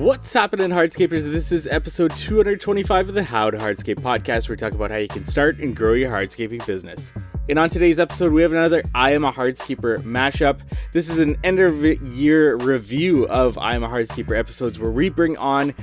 What's happening, Hardscapers? This is episode 225 of the How to Hardscape podcast, where we talk about how you can start and grow your hardscaping business. And on today's episode, we have another I Am a Hardscaper mashup. This is an end of year review of I Am a Hardscaper episodes where we bring on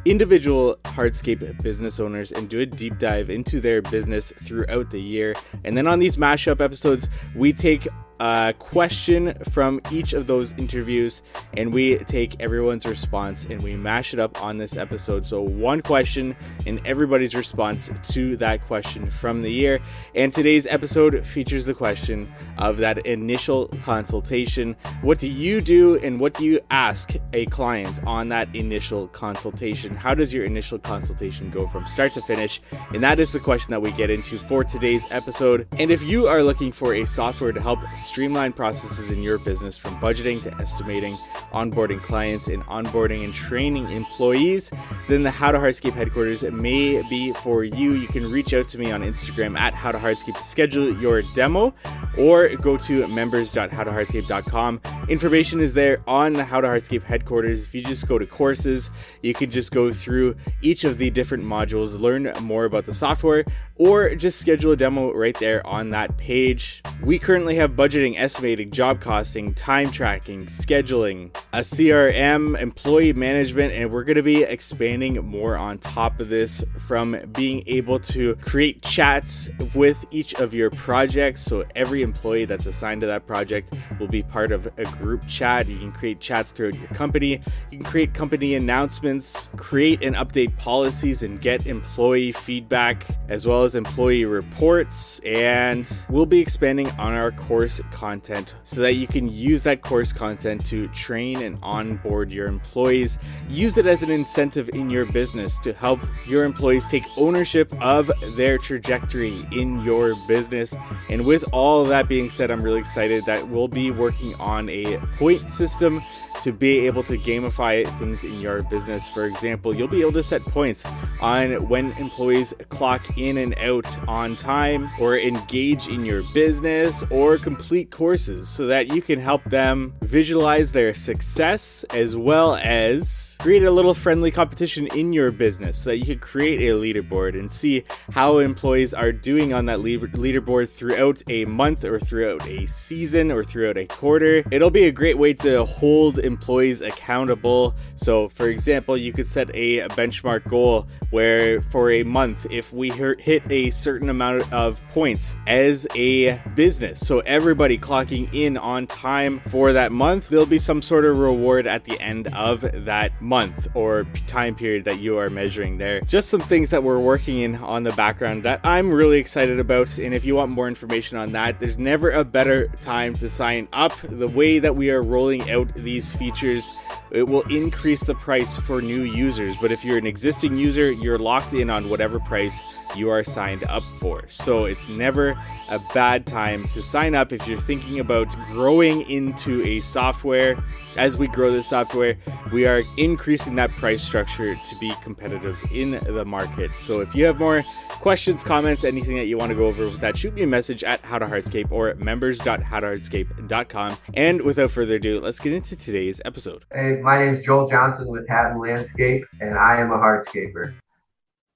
individual hardscape business owners and do a deep dive into their business throughout the year. And then on these mashup episodes, we take a question from each of those interviews and we take everyone's response and we mash it up on this episode. So one question and everybody's response to that question from the year. And today's episode features the question of that initial consultation. What do you do and what do you ask a client on that initial consultation? How does your initial consultation go from start to finish? And that is the question that we get into for today's episode. And if you are looking for a software to help streamline processes in your business, from budgeting to estimating, onboarding clients, and onboarding and training employees, then the How to Hardscape headquarters may be for you. You can reach out to me on Instagram at How to Hardscape to schedule your demo, or go to members.howtohardscape.com. Information is there on the How to Hardscape headquarters. If you just go to courses, you can just go through each of the different modules, learn more about the software, or just schedule a demo right there on that page. We currently have budgeting, estimating, job costing, time tracking, scheduling, a CRM, employee management, and we're going to be expanding more on top of this, from being able to create chats with each of your projects. So every employee that's assigned to that project will be part of a group chat. You can create chats throughout your company. You can create company announcements, create and update policies, and get employee feedback, as well as employee reports. And we'll be expanding on our course content so that you can use that course content to train and onboard your employees. Use it as an incentive in your business to help your employees take ownership of their trajectory in your business. And with all that being said, I'm really excited that we'll be working on a point system to be able to gamify things in your business. For example, you'll be able to set points on when employees clock in and out on time, or engage in your business, or complete courses, so that you can help them visualize their success, as well as create a little friendly competition in your business, so that you can create a leaderboard and see how employees are doing on that leaderboard throughout a month, or throughout a season, or throughout a quarter. It'll be a great way to hold employees accountable. So for example, you could set a benchmark goal where for a month, if we hit a certain amount of points as a business, so everybody clocking in on time for that month, there'll be some sort of reward at the end of that month or time period that you are measuring there. Just some things that we're working in on the background that I'm really excited about. And if you want more information on that, there's never a better time to sign up. The way that we are rolling out these features, it will increase the price for new users, but if you're an existing user, you're locked in on whatever price you are signed up for. So it's never a bad time to sign up if you're thinking about growing into a software. As we grow this software, we are increasing that price structure to be competitive in the market. So if you have more questions, comments, anything that you want to go over with that, shoot me a message at How to Hardscape or at members.howtohardscape.com. And without further ado, let's get into today's episode. Hey, my name is Joel Johnson with Hatton Landscape, and I am a hardscaper.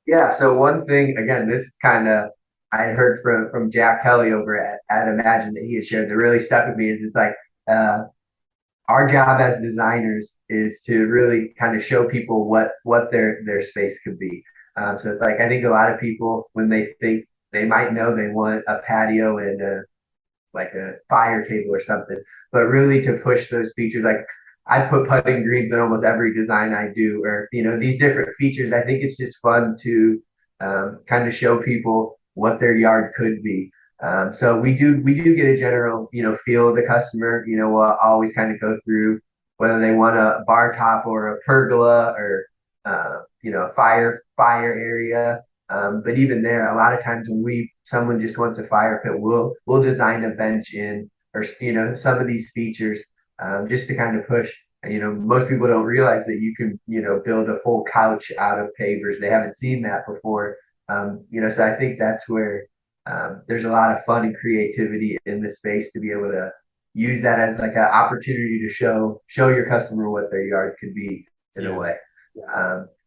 Yeah, so one thing, again, this kind of, I had heard from Jack Kelly over at Imagine that he had shared that really stuck with me, is it's like, our job as designers is to really kind of show people what their space could be. So it's like, I think a lot of people, when they think they might know they want a patio and like a fire table or something, but really to push those features, like I put putting greens in almost every design I do, or, these different features. I think it's just fun to kind of show people what their yard could be. So we do get a general, feel of the customer. We'll always kind of go through whether they want a bar top or a pergola, or, a fire area. But even there, a lot of times when someone just wants a fire pit, we'll design a bench in, or, some of these features, just to kind of push. Most people don't realize that you can, build a full couch out of pavers. They haven't seen that before. So I think that's where there's a lot of fun and creativity in this space to be able to use that as like an opportunity to show your customer what their yard could be in a way.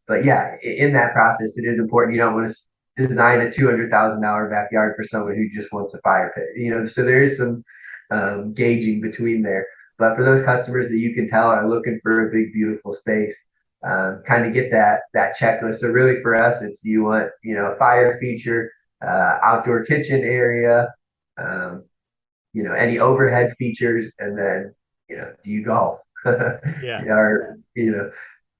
But yeah, in that process, it is important. You don't want to design a $200,000 backyard for someone who just wants a fire pit. So there is some gauging between there. But for those customers that you can tell are looking for a big, beautiful space, kind of get that checklist. So really, for us, it's do you want a fire feature, outdoor kitchen area, um, any overhead features, and then do you golf? Yeah. Or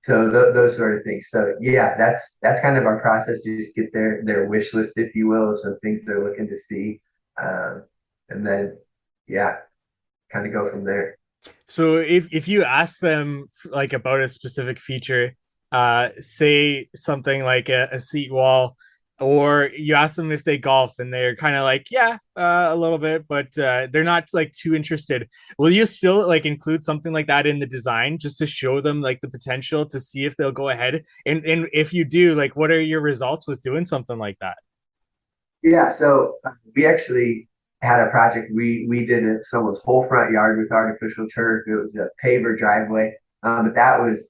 so those sort of things. So yeah, that's kind of our process. To just get their wish list, if you will, of some things they're looking to see, um, and then yeah, kind of go from there. So if you ask them like about a specific feature, say something like a seat wall, or you ask them if they golf and they're kind of like, yeah, a little bit, but they're not like too interested. Will you still like include something like that in the design just to show them like the potential to see if they'll go ahead? And if you do, like, what are your results with doing something like that? Yeah, so we actually had a project. We did someone's whole front yard with artificial turf. It was a paver driveway, but that was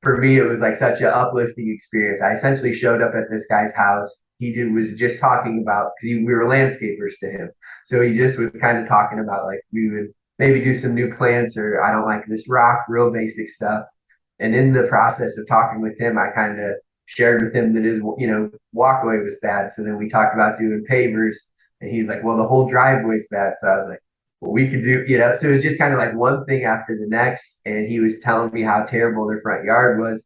for me, it was like such an uplifting experience. I essentially showed up at this guy's house. Was just talking about because we were landscapers to him, so he just was kind of talking about like we would maybe do some new plants or I don't like this rock, real basic stuff. And in the process of talking with him, I kind of shared with him that his walkway was bad. So then we talked about doing pavers, and he's like, "Well, the whole driveway's bad." So I was like, "Well, we could do." So it's just kind of like one thing after the next. And he was telling me how terrible their front yard was.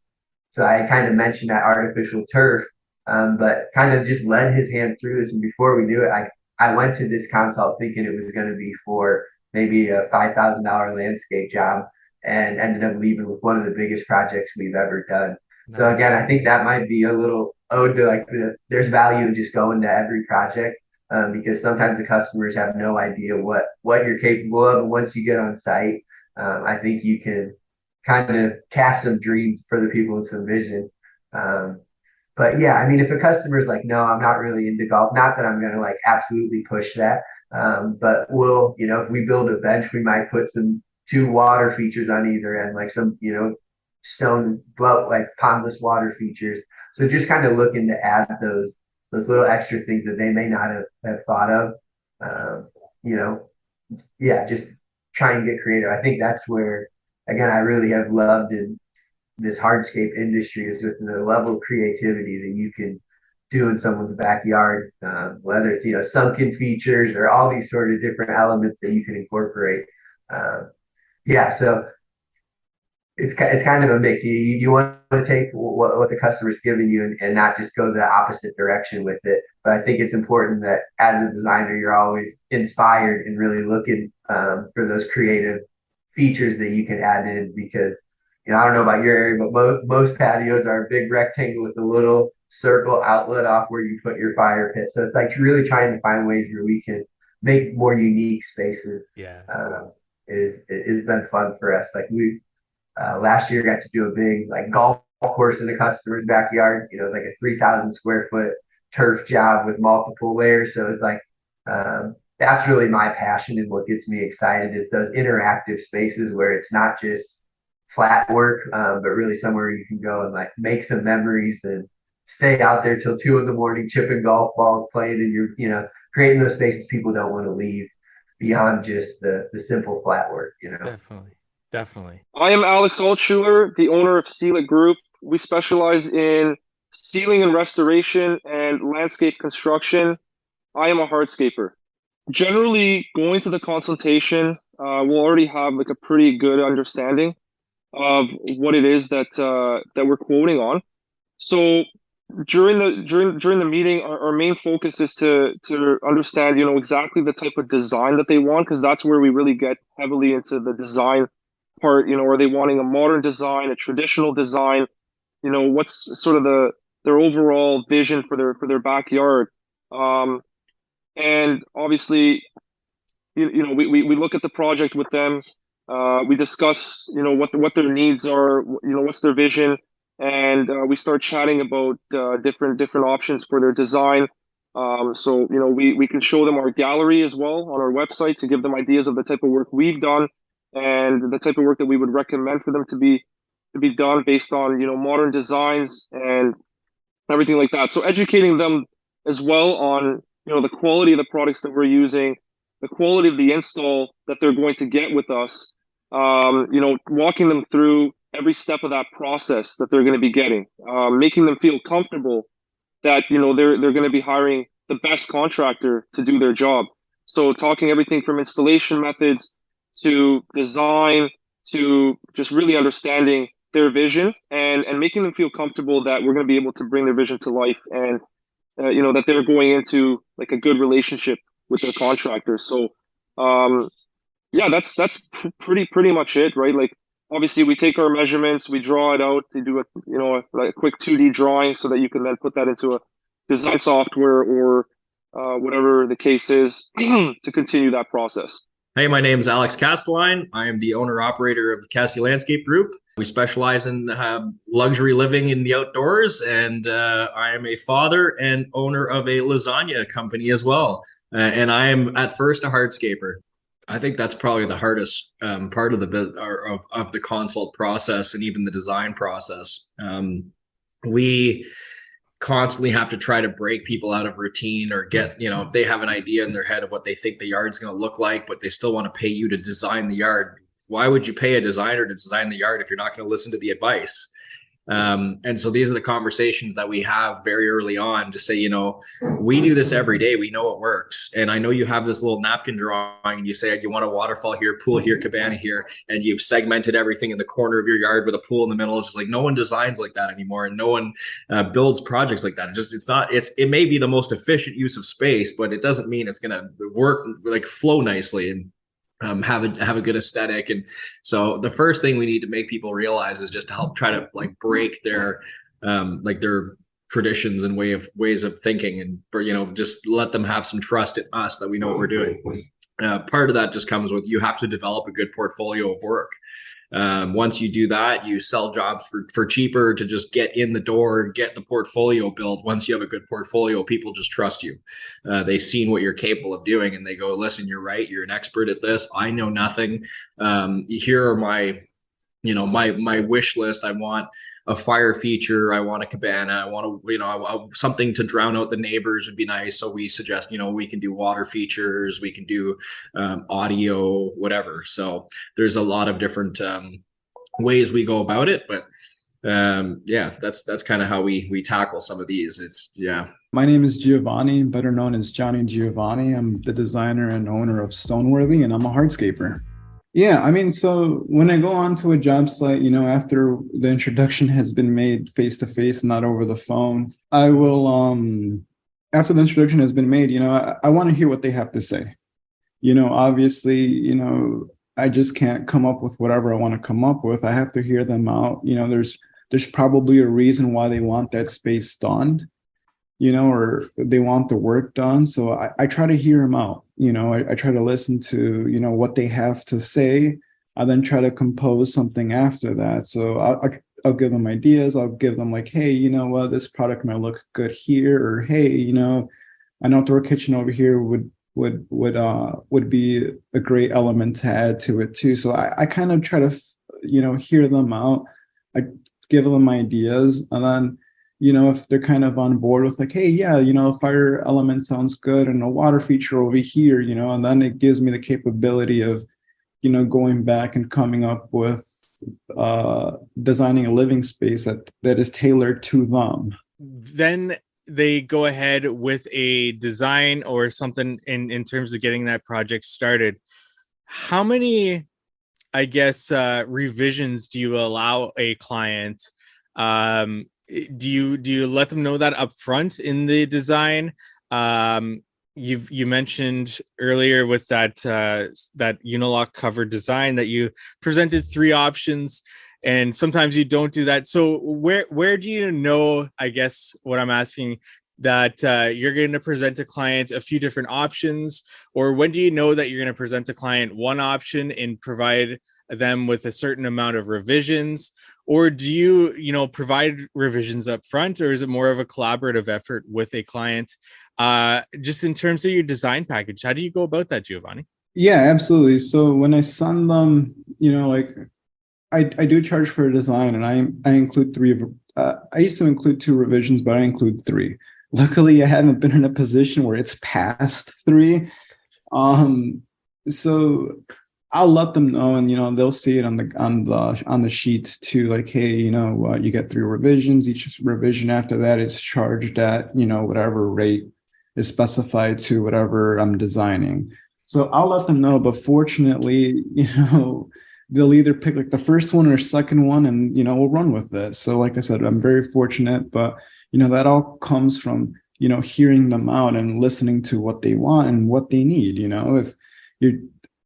So I kind of mentioned that artificial turf, but kind of just led his hand through this. And before we knew it, I went to this consult thinking it was going to be for maybe a $5,000 landscape job, and ended up leaving with one of the biggest projects we've ever done. So again, Nice. I think that might be a little ode to like there's value in just going to every project, because sometimes the customers have no idea what you're capable of. And once you get on site, I think you can kind of cast some dreams for the people and some vision. Um, but yeah, I mean, if a customer's like, no, I'm not really into golf, not that I'm going to like absolutely push that. But if we build a bench, we might put some two water features on either end, like some, stone, but like pondless water features. So just kind of looking to add those little extra things that they may not have thought of. Um, you know, yeah, just try and get creative. I think that's where, again, I really have loved in this hardscape industry is with the level of creativity that you can do in someone's backyard, whether it's sunken features or all these sort of different elements that you can incorporate. Uh, yeah, so it's kind of a mix. You want to take what the customer's giving you and not just go the opposite direction with it. But I think it's important that as a designer, you're always inspired and really looking for those creative features that you can add in because I don't know about your area, but most patios are a big rectangle with a little circle outlet off where you put your fire pit. So it's like really trying to find ways where we can make more unique spaces. Yeah. It's been fun for us. Like we last year got to do a big like golf course in the customer's backyard. It's like a 3,000 square foot turf job with multiple layers. So it's like that's really my passion and what gets me excited is those interactive spaces where it's not just flat work, but really somewhere you can go and like make some memories and stay out there till 2 in the morning, chipping golf balls, playing, and you're creating those spaces people don't want to leave beyond just the simple flat work. Definitely. Definitely. I am Alex Altschuler, the owner of Seal It Group. We specialize in sealing and restoration and landscape construction. I am a hardscaper. Generally, going to the consultation, we'll already have like a pretty good understanding of what it is that we're quoting on. So during the meeting, our main focus is to understand, exactly the type of design that they want, because that's where we really get heavily into the design part. Are they wanting a modern design, a traditional design? What's sort of their overall vision for their backyard? And obviously, we look at the project with them. We discuss, what their needs are, what's their vision, and we start chatting about different options for their design. So we can show them our gallery as well on our website to give them ideas of the type of work we've done and the type of work that we would recommend for them to be to be done based on, modern designs and everything like that. So educating them as well on, the quality of the products that we're using, the quality of the install that they're going to get with us, walking them through every step of that process that they're going to be getting, making them feel comfortable that, they're going to be hiring the best contractor to do their job. So talking everything from installation methods to design to just really understanding their vision and making them feel comfortable that we're going to be able to bring their vision to life and that they're going into like a good relationship with their contractor. So yeah, that's pretty much it, right? Like obviously we take our measurements, we draw it out to do a quick 2D drawing so that you can then put that into a design software or whatever the case is to continue that process. Hey, my name is Alex Castelline. I am the owner-operator of Casty Landscape Group. We specialize in luxury living in the outdoors, and I am a father and owner of a lasagna company as well. And I am at first a hardscaper. I think that's probably the hardest part of the consult process and even the design process. We constantly have to try to break people out of routine or get, if they have an idea in their head of what they think the yard's going to look like, but they still want to pay you to design the yard. Why would you pay a designer to design the yard if you're not going to listen to the advice? And so these are the conversations that we have very early on to say, we do this every day. We know it works. And I know you have this little napkin drawing and you say, you want a waterfall here, pool here, cabana here. And you've segmented everything in the corner of your yard with a pool in the middle. It's just like, no one designs like that anymore. And no one builds projects like that. It may be the most efficient use of space, but it doesn't mean it's going to work, like flow nicely and have a good aesthetic. And so the first thing we need to make people realize is just to help try to like break their their traditions and ways of thinking, and just let them have some trust in us that we know what we're doing. Part of that just comes with, you have to develop a good portfolio of work. Once you do that, you sell jobs for cheaper to just get in the door, get the portfolio built. Once you have a good portfolio, people just trust you. They've seen what you're capable of doing and they go, listen, you're right. You're an expert at this. I know nothing. Here are my wish list. I want a fire feature. I want a cabana. I want something to drown out the neighbors would be nice. So we suggest, we can do water features. We can do audio, whatever. So there's a lot of different ways we go about it. But that's kind of how we tackle some of these. My name is Giovanni, better known as Johnny Giovanni. I'm the designer and owner of Stoneworthy, and I'm a hardscaper. Yeah, I mean, so when I go onto a job site, after the introduction has been made face-to-face, not over the phone, I will, after the introduction has been made, I want to hear what they have to say. Obviously, I just can't come up with whatever I want to come up with. I have to hear them out. There's probably a reason why they want that space done, or they want the work done. So I try to hear them out. I try to listen to, what they have to say. I then try to compose something after that. So I'll give them ideas. I'll give them like, hey, this product might look good here, or hey, an outdoor kitchen over here would be a great element to add to it too. So I kind of try to, hear them out. I give them ideas, and then, if they're kind of on board with like, hey, yeah, a fire element sounds good and a water feature over here, and then it gives me the capability of, going back and coming up with designing a living space that is tailored to them. Then they go ahead with a design or something in terms of getting that project started. How many, I guess, revisions do you allow a client? Do you let them know that up front in the design? You mentioned earlier with that Unilock cover design that you presented 3 options, and sometimes you don't do that. So where do you know, I guess what I'm asking, that you're going to present a client a few different options, or when do you know that you're going to present a client one option and provide them with a certain amount of revisions? Or do you provide revisions up front, or is it more of a collaborative effort with a client? Just in terms of your design package, how do you go about that, Giovanni? Yeah, absolutely. So when I send them, I do charge for a design, and I include three of. I used to include 2 revisions, but I include 3. Luckily, I haven't been in a position where it's past 3. So I'll let them know, and they'll see it on the sheet too. Like, hey, you get 3 revisions. Each revision after that is charged at whatever rate is specified to whatever I'm designing. So I'll let them know. But fortunately, they'll either pick like the first one or second one, and we'll run with it. So like I said, I'm very fortunate, but that all comes from hearing them out and listening to what they want and what they need. If you're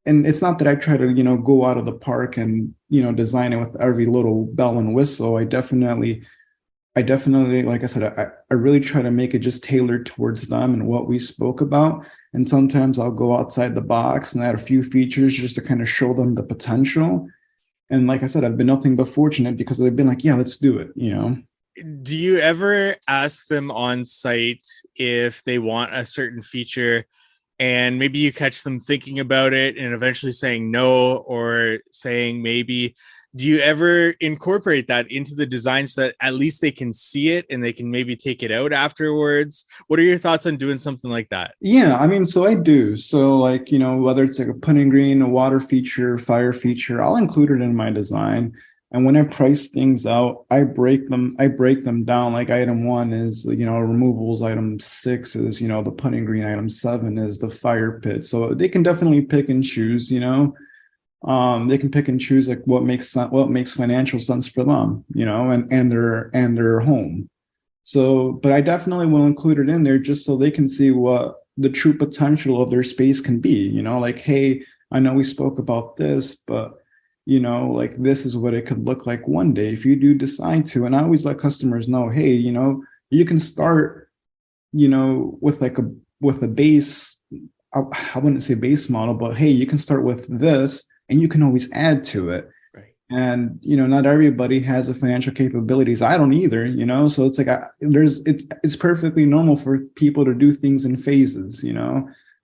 And it's not that I try to go out of the park and design it with every little bell and whistle. I definitely, like I said, I really try to make it just tailored towards them and what we spoke about. And sometimes I'll go outside the box and add a few features just to kind of show them the potential. And like I said, I've been nothing but fortunate because they've been like, yeah, let's do it. Do you ever ask them on site if they want a certain feature, and maybe you catch them thinking about it and eventually saying no or saying maybe? Do you ever incorporate that into the design so that at least they can see it and they can maybe take it out afterwards? What are your thoughts on doing something like that? Yeah, I mean, so I do. So like, whether it's like a putting green, a water feature, fire feature, I'll include it in my design. And when I price things out, I break them down. Like item 1 is, removals. Item 6 is, the putting green. Item 7 is the fire pit. So they can definitely pick and choose, they can pick and choose like what makes financial sense for them, and their home. So, but I definitely will include it in there just so they can see what the true potential of their space can be, like, hey, I know we spoke about this, but like this is what it could look like one day if you do decide to. And I always let customers know, hey, you can start, with a base. I wouldn't say base model, but hey, you can start with this and you can always add to it. Right. And, not everybody has the financial capabilities. I don't either, so it's like, it's perfectly normal for people to do things in phases,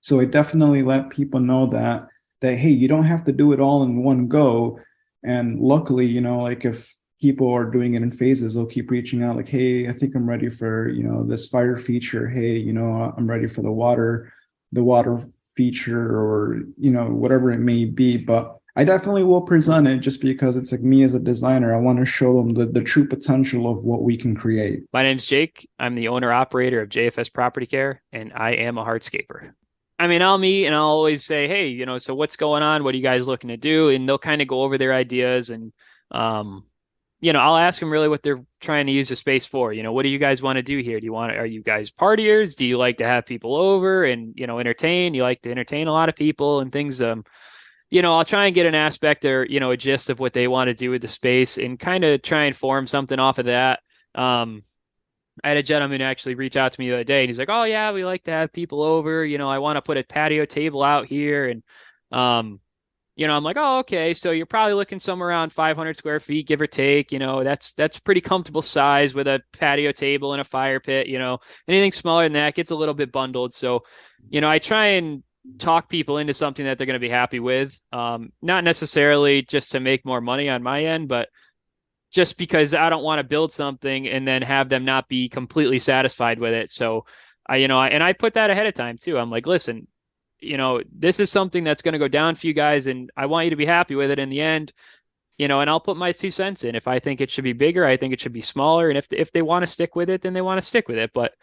so I definitely let people know that, hey, you don't have to do it all in one go. And luckily, like if people are doing it in phases, they'll keep reaching out like, hey, I think I'm ready for, this fire feature. Hey, I'm ready for the water feature, or, whatever it may be. But I definitely will present it just because it's like me as a designer. I want to show them the true potential of what we can create. My name's Jake. I'm the owner operator of JFS Property Care, and I am a hardscaper. I mean, I'll meet and I'll always say, hey, so what's going on? What are you guys looking to do? And they'll kind of go over their ideas, and, I'll ask them really what they're trying to use the space for. What do you guys want to do here? Are you guys partiers? Do you like to have people over and, entertain? You like to entertain a lot of people and things. I'll try and get an aspect or, a gist of what they want to do with the space and kind of try and form something off of that. I had a gentleman actually reach out to me the other day, and he's like, oh yeah, we like to have people over, I want to put a patio table out here. And, I'm like, oh, okay. So you're probably looking somewhere around 500 square feet, give or take, that's pretty comfortable size with a patio table and a fire pit. Anything smaller than that gets a little bit bundled. So, I try and talk people into something that they're going to be happy with. Not necessarily just to make more money on my end, but just because I don't want to build something and then have them not be completely satisfied with it. So I put that ahead of time too. I'm like, listen, this is something that's going to go down for you guys, and I want you to be happy with it in the end, and I'll put my 2 cents in. If I think it should be bigger, I think it should be smaller. And if they want to stick with it, then they want to stick with it. But,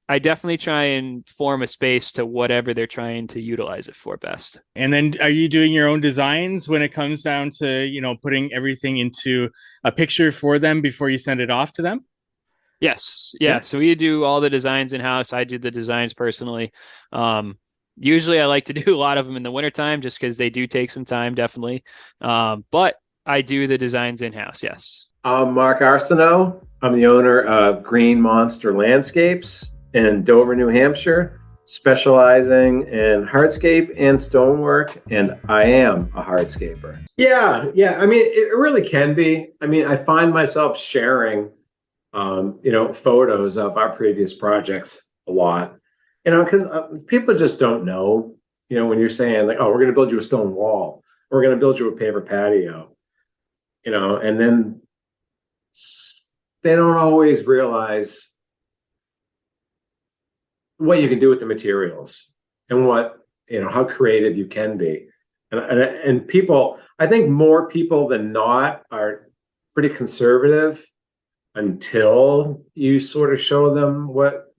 I definitely try and form a space to whatever they're trying to utilize it for best. And then are you doing your own designs when it comes down to, putting everything into a picture for them before you send it off to them? Yes. Yeah. So we do all the designs in-house. I do the designs personally. Usually I like to do a lot of them in the wintertime just because they do take some time, definitely. But I do the designs in-house. Yes. I'm Mark Arsenault. I'm the owner of Green Monster Landscapes in Dover, New Hampshire, specializing in hardscape and stonework, and I am a hardscaper. Yeah. I mean, it really can be. I mean, I find myself sharing, photos of our previous projects a lot, because people just don't know, when you're saying like, oh, we're going to build you a stone wall, or we're going to build you a paper patio. and then they don't always realize what you can do with the materials and what, how creative you can be. And people, I think more people than not are pretty conservative until you sort of show them what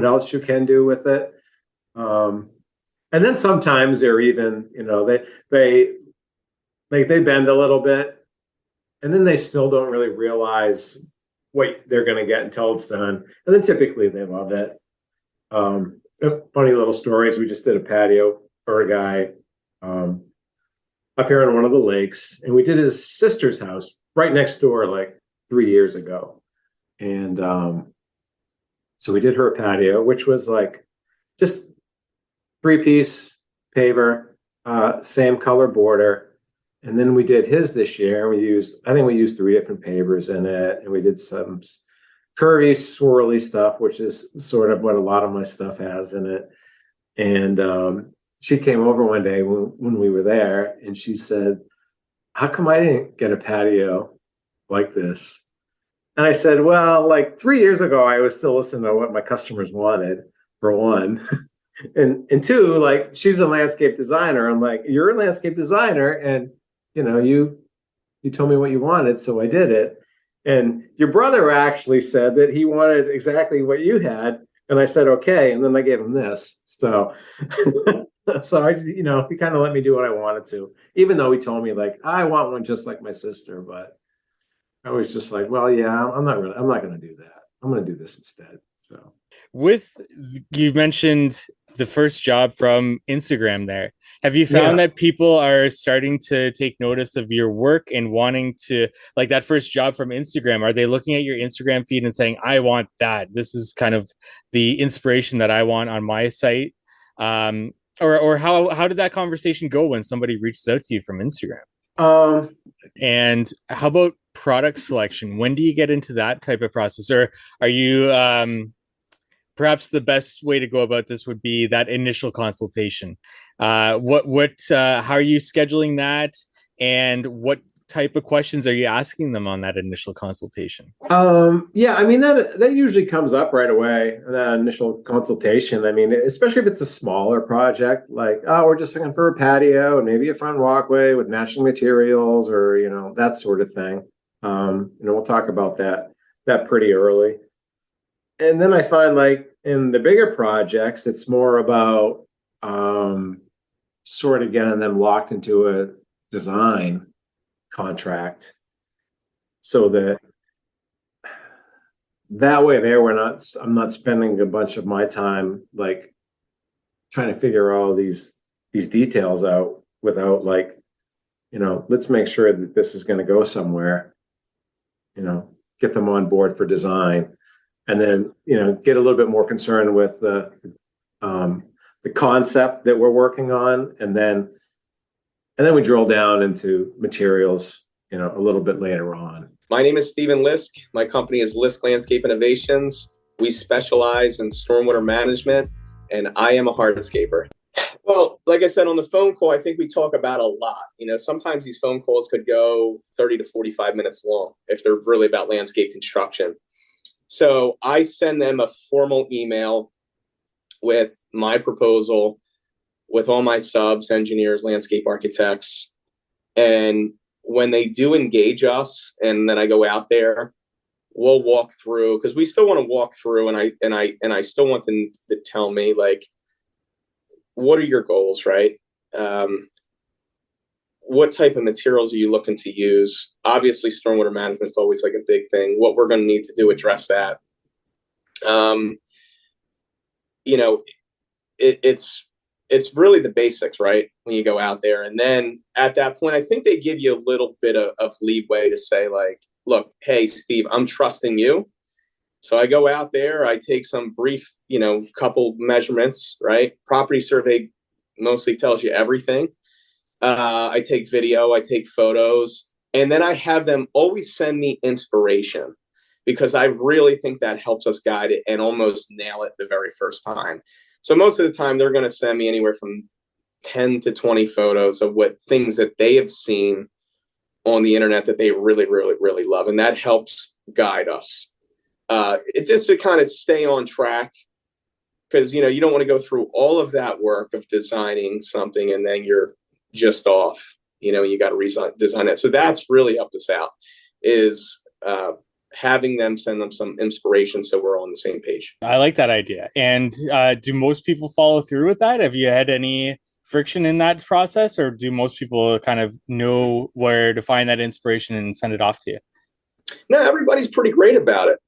else you can do with it. And then sometimes they're even, they bend a little bit, and then they still don't really realize what they're going to get until it's done. And then typically they love it. Funny little stories. We just did a patio for a guy up here on one of the lakes, and we did his sister's house right next door like 3 years ago. And so we did her patio, which was like just 3-piece paver, same color border. And then we did his this year. I think we used 3 different pavers in it, and we did some curvy, swirly stuff, which is sort of what a lot of my stuff has in it. And she came over one day when we were there, and she said, "How come I didn't get a patio like this?" And I said, "Well, like 3 years ago, I was still listening to what my customers wanted, for one." And two, like, she's a landscape designer. I'm like, "You're a landscape designer, and you told me what you wanted, so I did it. And your brother actually said that he wanted exactly what you had." And I said, "Okay." And then I gave him this. So, so he kind of let me do what I wanted to, even though he told me like, "I want one just like my sister." But I was just like, "Well, yeah, I'm not going to do that. I'm going to do this instead." So You mentioned the first job from Instagram there. Have you found that people are starting to take notice of your work and wanting to, like, that first job from Instagram? Are they looking at your Instagram feed and saying, "I want that. This is kind of the inspiration that I want on my site"? Or how did that conversation go when somebody reaches out to you from Instagram? And how about product selection? When do you get into that type of process? Or are you perhaps the best way to go about this would be that initial consultation? How are you scheduling that, and what type of questions are you asking them on that initial consultation? Yeah, I mean, that usually comes up right away, that initial consultation. I mean, especially if it's a smaller project, like, "Oh, we're just looking for a patio and maybe a front walkway with matching materials," or that sort of thing. We'll talk about that pretty early. And then I find, like, in the bigger projects, it's more about sort of getting them locked into a design contract, so that way there I'm not spending a bunch of my time like trying to figure all these details out without, like, let's make sure that this is going to go somewhere, get them on board for design. And then, get a little bit more concerned with the concept that we're working on. And then we drill down into materials, a little bit later on. My name is Stephen Lisk. My company is Lisk Landscape Innovations. We specialize in stormwater management, and I am a hardscaper. Well, like I said on the phone call, I think we talk about a lot. Sometimes these phone calls could go 30 to 45 minutes long if they're really about landscape construction. So I send them a formal email with my proposal, with all my subs, engineers, landscape architects. And when they do engage us, and then I go out there, we'll walk through, because we still want to walk through, and I still want them to tell me, like, what are your goals, right? What type of materials are you looking to use? Obviously, stormwater management is always like a big thing. What we're going to need to do address that. It's really the basics, right? When you go out there, and then at that point, I think they give you a little bit of leeway to say, like, "Look, hey, Steve, I'm trusting you." So I go out there, I take some brief, couple measurements, right? Property survey mostly tells you everything. I take video, I take photos, and then I have them always send me inspiration, because I really think that helps us guide it and almost nail it the very first time. So most of the time, they're going to send me anywhere from 10 to 20 photos of what things that they have seen on the internet that they really, really, really love. And that helps guide us. It's just to kind of stay on track, because, you don't want to go through all of that work of designing something and then you're just off, you got to design it. So that's really helped us out, is having them send them some inspiration so we're all on the same page. I like that idea. And do most people follow through with that? Have you had any friction in that process, or do most people kind of know where to find that inspiration and send it off to you? No, everybody's pretty great about it.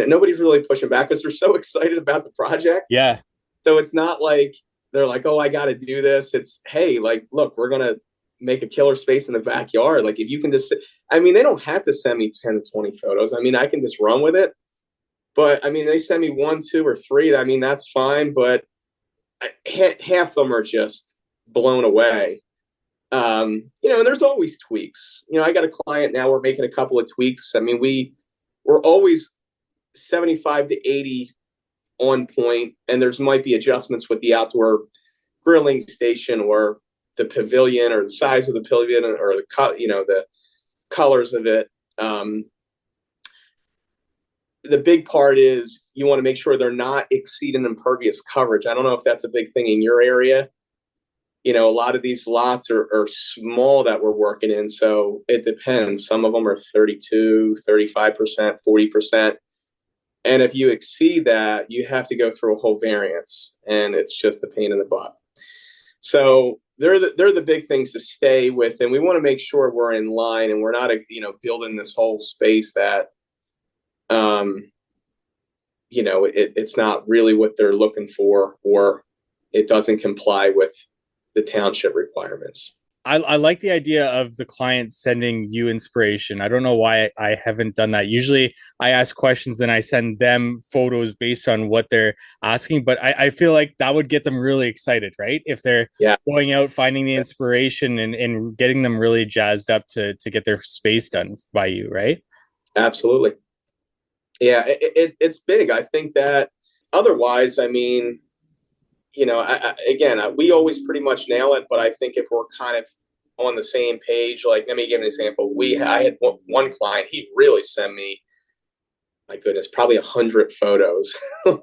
Nobody's really pushing back because they're so excited about the project. Yeah. So it's not like they're like, oh, I got to do this. It's, hey, like, look, we're going to make a killer space in the backyard. Like, if you can just, they don't have to send me 10 to 20 photos. I can just run with it. But they send me 1, 2, or 3. That's fine. But half of them are just blown away. And there's always tweaks. I got a client now, we're making a couple of tweaks. We're always 75 to 80 on point, and there's might be adjustments with the outdoor grilling station or the pavilion or the size of the pavilion or the colors of it. The big part is you want to make sure they're not exceeding impervious coverage. I don't know if that's a big thing in your area. A lot of these lots are small that we're working in, so it depends. Some of them are 32, 35%, 40%. And if you exceed that, you have to go through a whole variance, and it's just a pain in the butt. So they're the big things to stay with, and we want to make sure we're in line and we're not, building this whole space that, it's not really what they're looking for, or it doesn't comply with the township requirements. I like the idea of the client sending you inspiration. I don't know why I haven't done that. Usually I ask questions, then I send them photos based on what they're asking. But I feel like that would get them really excited, right? If they're going out, finding the inspiration and getting them really jazzed up to get their space done by you, right? Absolutely. Yeah, it's big. I think that otherwise, we always pretty much nail it, but I think if we're kind of on the same page, like, let me give an example. I had one client, he really sent me, my goodness, probably 100 photos,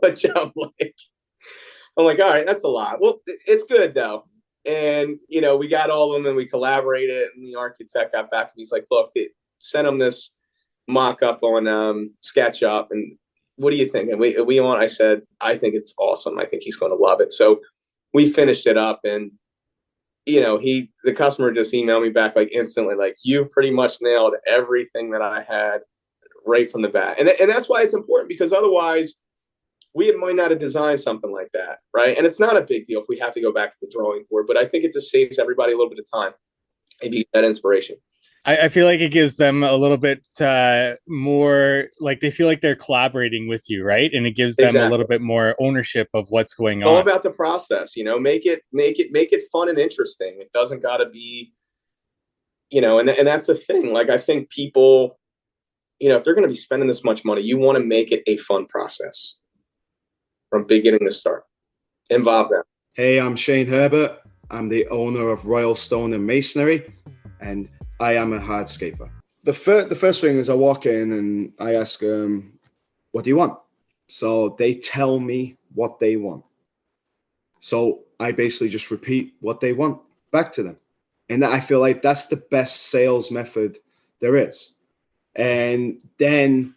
which I'm like, all right, that's a lot. Well, it's good though. And, we got all of them and we collaborated, and the architect got back and he's like, look, sent him this mock-up on SketchUp, and what do you think? And I said, I think it's awesome. I think he's going to love it. So we finished it up, and, the customer just emailed me back like instantly, like, you pretty much nailed everything that I had right from the bat. And that's why it's important, because otherwise we might not have designed something like that. Right. And it's not a big deal if we have to go back to the drawing board, but I think it just saves everybody a little bit of time if you get that inspiration. I feel like it gives them a little bit more, like, they feel like they're collaborating with you, right? And it gives them a little bit more ownership of what's going on. All about the process, make it fun and interesting. It doesn't got to be, and that's the thing. Like, I think people, if they're going to be spending this much money, you want to make it a fun process from beginning to start. Involve them. Hey, I'm Shane Herbert. I'm the owner of Royal Stone and Masonry, and I am a hardscaper. The first thing is I walk in and I ask them, what do you want? So they tell me what they want. So I basically just repeat what they want back to them. And I feel like that's the best sales method there is. And then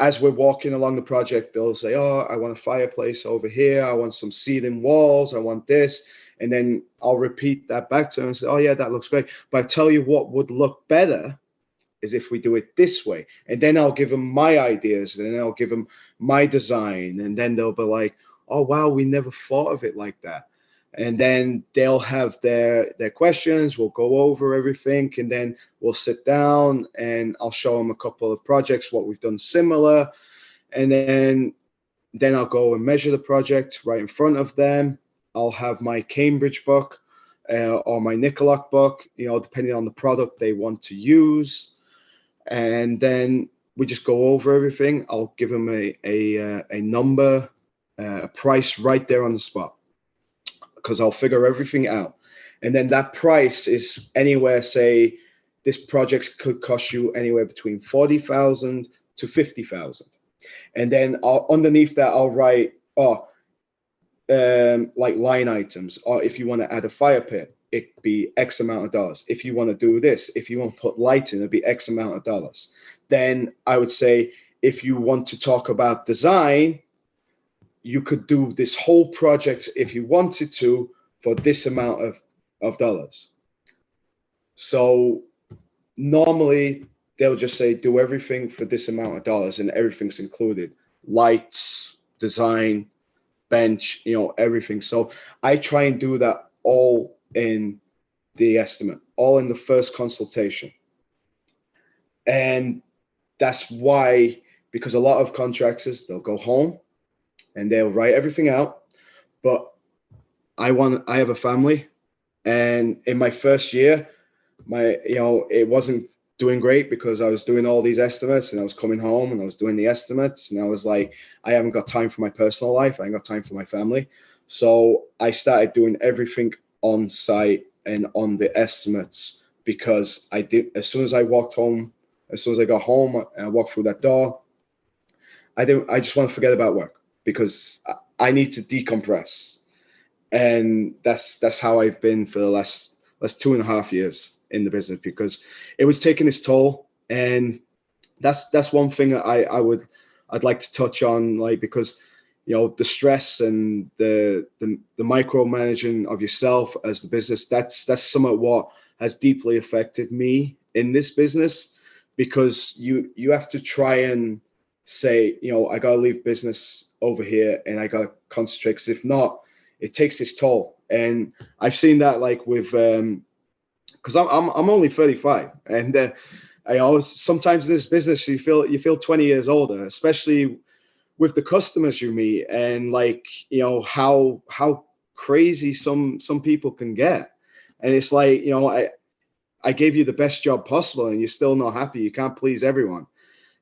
as we're walking along the project, they'll say, oh, I want a fireplace over here. I want some ceiling walls. I want this. And then I'll repeat that back to them and say, oh, yeah, that looks great. But I tell you what would look better is if we do it this way. And then I'll give them my ideas, and then I'll give them my design. And then they'll be like, oh, wow, we never thought of it like that. And then they'll have their questions. We'll go over everything, and then we'll sit down and I'll show them a couple of projects, what we've done similar. And then I'll go and measure the project right in front of them. I'll have my Cambridge book or my Nicolak book, depending on the product they want to use. And then we just go over everything. I'll give them a number, a price right there on the spot. because I'll figure everything out. And then that price is anywhere, say, this project could cost you anywhere between 40,000 to 50,000. And then underneath that, I'll write, like line items, or if you want to add a fire pit, it'd be X amount of dollars. If you want to do this, if you want to put lighting, it'd be X amount of dollars. Then I would say, if you want to talk about design, you could do this whole project if you wanted to for this amount of dollars. So normally they'll just say, do everything for this amount of dollars, and everything's included. Lights, design, bench, everything. So I try and do that all in the estimate, all in the first consultation. And that's why, because a lot of contractors, they'll go home and they'll write everything out. But I have a family, and in my first year, it wasn't doing great because I was doing all these estimates, and I was coming home and I was doing the estimates, and I was like, I haven't got time for my personal life. I ain't got time for my family. So I started doing everything on site and on the estimates, because I did, as soon as I got home and I walked through that door, I just want to forget about work, because I need to decompress. And that's how I've been for the last 2.5 years in the business, because it was taking its toll. And that's one thing I'd like to touch on, like, because the stress and the micromanaging of yourself as the business, that's some of what has deeply affected me in this business, because you have to try and say, I gotta leave business over here and I gotta concentrate, because if not, it takes its toll. And I've seen that, like, with because I'm only 35, and I always, sometimes in this business you feel 20 years older, especially with the customers you meet, and like, how crazy some people can get. And it's like, I gave you the best job possible and you're still not happy. You can't please everyone.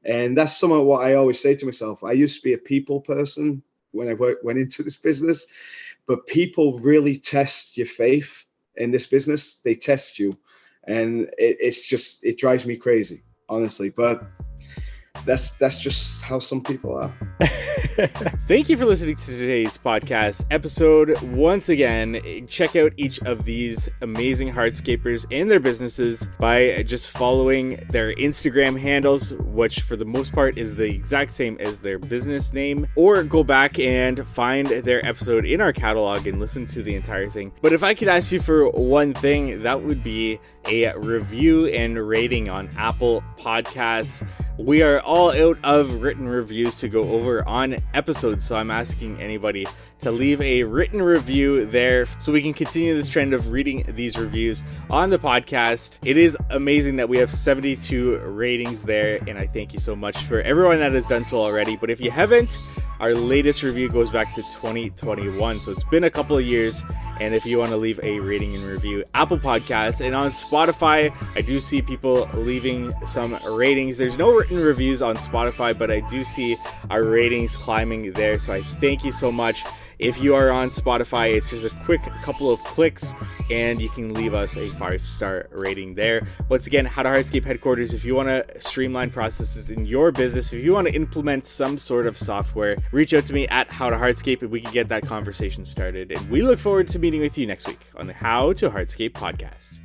And that's some of what I always say to myself. I used to be a people person when I went into this business, but people really test your faith in this business. They test you, and it drives me crazy, honestly. But that's just how some people are. Thank you for listening to today's podcast episode. Once again, check out each of these amazing hardscapers and their businesses by just following their Instagram handles, which for the most part is the exact same as their business name, or go back and find their episode in our catalog and listen to the entire thing. But if I could ask you for one thing, that would be a review and rating on Apple Podcasts. We are all out of written reviews to go over on episodes, so I'm asking anybody to leave a written review there so we can continue this trend of reading these reviews on the podcast. It is amazing that we have 72 ratings there, and I thank you so much for everyone that has done so already. But if you haven't, our latest review goes back to 2021, so it's been a couple of years. And if you want to leave a rating and review, Apple Podcasts, and on Spotify, I do see people leaving some ratings. There's no written reviews on Spotify, but I do see our ratings climbing there, so I thank you so much. If you are on Spotify, it's just a quick couple of clicks and you can leave us a 5-star rating there. Once again, How to Hardscape headquarters. If you want to streamline processes in your business, if you want to implement some sort of software, reach out to me at How to Hardscape and we can get that conversation started. And we look forward to meeting with you next week on the How to Hardscape podcast.